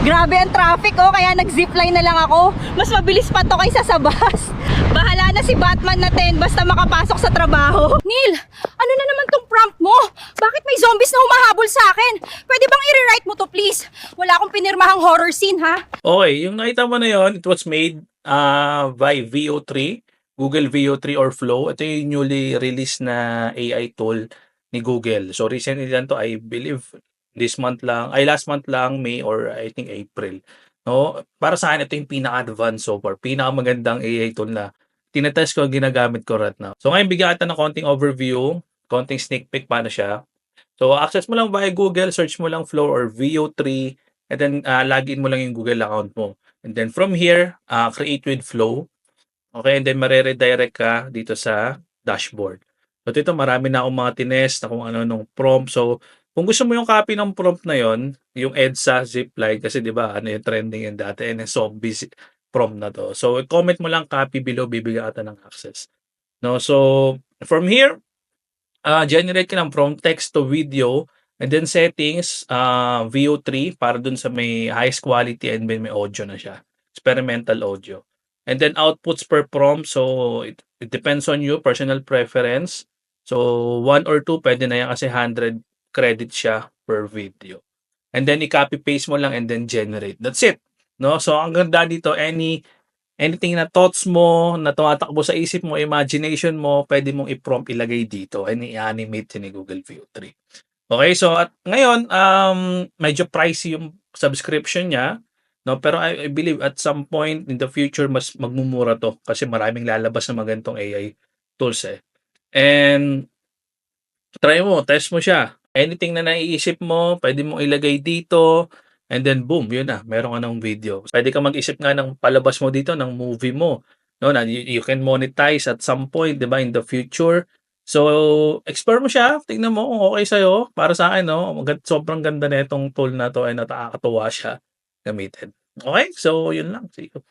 Grabe ang traffic oh, kaya nag-zipline na lang ako. Mas mabilis pa to kaysa sa bus. Bahala na si Batman natin basta makapasok sa trabaho. Neil, ano na naman tong prompt mo? Bakit may zombies na humahabol sa akin? Pwede bang i-rewrite mo to please? Wala akong pinirmahang horror scene ha. Okay, yung nakita mo na yon, it was made by VO3, Google VO3 or Flow. Ito yung newly released na AI tool ni Google. So recently lang to, I believe this month lang, ay last month lang, May or I think April. No, para sa akin ito yung pinaka-advanced so far, pinakamagandang AI tool na tinetest ko, ginagamit ko right now. So ngayon bigyan kita ng konting overview, konting sneak peek paano siya. So access mo lang via Google, search mo lang Flow or VO3, and then login mo lang yung Google account mo. And then from here, create with Flow. Okay, and then mare-redirect ka dito sa dashboard. So dito marami na akong mga tinest na kung ano nung prompt. So kung gusto mo yung copy ng prompt na yon, yung EDSA zipline kasi 'di ba, ano yung trending yan dati, and zombie prompt na to. So comment mo lang copy below, bibigyan kita ng access. No, so from here, generate ka ng from text to video, and then settings, VO3 para dun sa may highest quality, and then may audio na siya. Experimental audio. And then outputs per prompt, so it depends on you, personal preference. So 1 or 2 pwede na yan kasi 100 credit siya per video. And then i-copy paste mo lang and then generate. That's it. No? So ang ganda dito, anything na thoughts mo, na tumatakbo sa isip mo, imagination mo, pwede mong i-prompt ilagay dito and i-animate ni Google View 3. Okay, so at ngayon, medyo pricey yung subscription niya, no? Pero I believe at some point in the future, mas magmumura to kasi maraming lalabas na magandang AI tools eh. And try mo, test mo siya. Anything na naiisip mo, pwede mong ilagay dito. And then boom, yun na, meron ka ng video. Pwede ka mag-isip nga ng palabas mo dito ng movie mo. No, na you can monetize at some point, 'di ba, in the future. So, explore mo siya, tingnan mo kung okay sa'yo. Para sa akin, no, sobrang ganda na itong tool na to, ay nakakatuwa siya gamitin. Okay? So, yun lang. See you.